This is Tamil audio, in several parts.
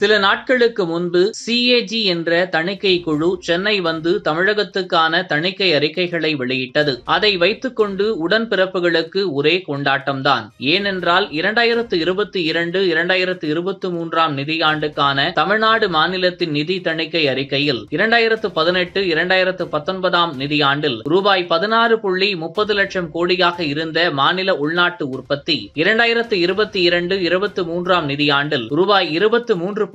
சில நாட்களுக்கு முன்பு CAG என்ற தணிக்கை குழு சென்னை வந்து தமிழகத்துக்கான தணிக்கை அறிக்கைகளை வெளியிட்டது. அதை வைத்துக்கொண்டு உடன்பிறப்புகளுக்கு ஒரே கொண்டாட்டம்தான். ஏனென்றால் 2022, 2023 நிதியாண்டுக்கான தமிழ்நாடு மாநிலத்தின் நிதி தணிக்கை அறிக்கையில் 2018, 2019 நிதியாண்டில் ரூபாய் 16.30 லட்சம் கோடியாக இருந்த மாநில உள்நாட்டு உற்பத்தி 2022, 23 நிதியாண்டில் ரூபாய் 23.64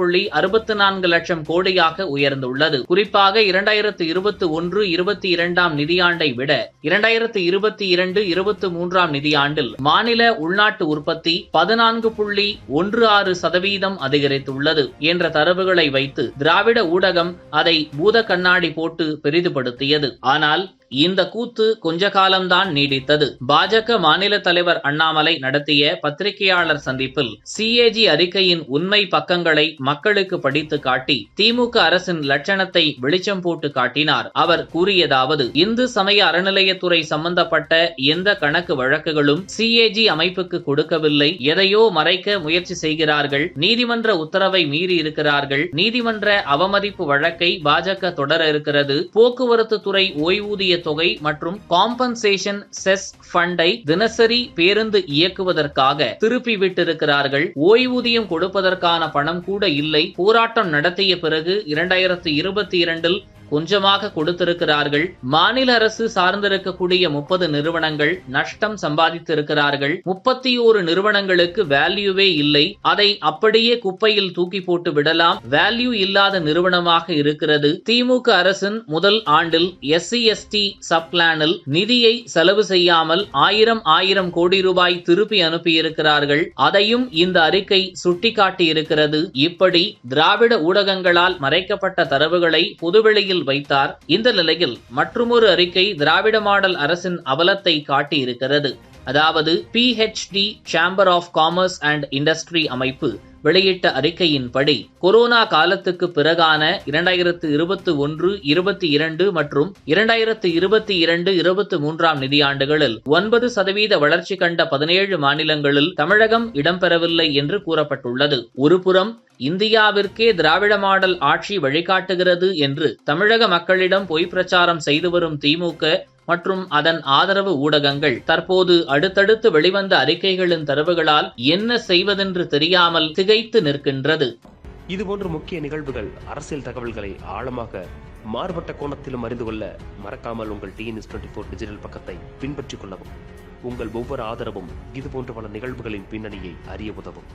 லட்சம் கோடியாக உயர்ந்துள்ளது. குறிப்பாக 2021, 22 நிதியாண்டை விட 2022, 23 நிதியாண்டில் மாநில உள்நாட்டு உற்பத்தி 14.16% அதிகரித்துள்ளது என்ற தரவுகளை வைத்து திராவிட ஊடகம் அதை பூத கண்ணாடி போட்டு பெரிதுபடுத்தியது. ஆனால் இந்த கூத்து கொஞ்ச காலம்தான் நீடித்தது. பாஜக மாநில தலைவர் அண்ணாமலை நடத்திய பத்திரிகையாளர் சந்திப்பில் CAG அறிக்கையின் உண்மை பக்கங்களை மக்களுக்கு படித்து காட்டி திமுக அரசின் லட்சணத்தை வெளிச்சம் போட்டு காட்டினார். அவர் கூறியதாவது: இந்து சமய அறநிலையத்துறை சம்பந்தப்பட்ட எந்த கணக்கு வழக்குகளும் CAG அமைப்புக்கு கொடுக்கவில்லை. எதையோ மறைக்க முயற்சி செய்கிறார்கள். நீதிமன்ற உத்தரவை மீறி இருக்கிறார்கள். நீதிமன்ற அவமதிப்பு வழக்கை பாஜக தொடர இருக்கிறது. போக்குவரத்து துறை ஓய்வூதிய தொகை மற்றும் காம்பன்சேஷன் செஸ் ஃபண்டை தினசரி பேருந்து இயக்குவதற்காக திருப்பி விட்டிருக்கிறார்கள். ஓய்வூதியம் கொடுப்பதற்கான பணம் கூட இல்லை. போராட்டம் நடத்திய பிறகு 2022 கொஞ்சமாக கொடுத்திருக்கிறார்கள். மாநில அரசு சார்ந்திருக்கக்கூடிய 30 நிறுவனங்கள் நஷ்டம் சம்பாதித்திருக்கிறார்கள். 31 நிறுவனங்களுக்கு வேல்யூவே இல்லை. அதை அப்படியே குப்பையில் தூக்கி போட்டு விடலாம். வேல்யூ இல்லாத நிறுவனமாக இருக்கிறது. திமுக அரசின் முதல் ஆண்டில் SC/ST சப்ளானில் நிதியை செலவு செய்யாமல் 1000 கோடி ரூபாய் திருப்பி அனுப்பியிருக்கிறார்கள். அதையும் இந்த அறிக்கை சுட்டிக்காட்டியிருக்கிறது. இப்படி திராவிட ஊடகங்களால் மறைக்கப்பட்ட தரவுகளை பொதுவெளியில் வைத்தார். இந்த நிலையில் மற்றுமொரு அறிக்கை திராவிட மாடல் அரசின் அவலத்தை காட்டியிருக்கிறது. அதாவது PHD chamber of commerce and industry அமைப்பு வெளியிட்ட அறிக்கையின்படி கொரோனா காலத்துக்கு பிறகான 2021, 22 மற்றும் 2022, 23 நிதியாண்டுகளில் 9% வளர்ச்சி கண்ட 17 மாநிலங்களில் தமிழகம் இடம்பெறவில்லை என்று கூறப்பட்டுள்ளது. ஒருபுறம் இந்தியாவிற்கே திராவிட மாடல் ஆட்சி வழிகாட்டுகிறது என்று தமிழக மக்களிடம் பொய் பிரச்சாரம் செய்து வரும் திமுக மற்றும் அதன் ஆதரவு ஊடகங்கள் தற்போது அடுத்தடுத்து வெளிவந்த அறிக்கைகளின் தரவுகளால் என்ன செய்வதென்று தெரியாமல் திகைத்து நிற்கின்றது. இதுபோன்ற முக்கிய நிகழ்வுகள், அரசியல் தகவல்களை ஆழமாக மாறுபட்ட கோணத்திலும் அறிந்து கொள்ள மறக்காமல் உங்கள் TNS24 டிஜிட்டல் பக்கத்தை பின்பற்றிக் கொள்ளவும். உங்கள் ஒவ்வொரு ஆதரவும் இதுபோன்ற பல நிகழ்வுகளின் பின்னணியை அறிய உதவும்.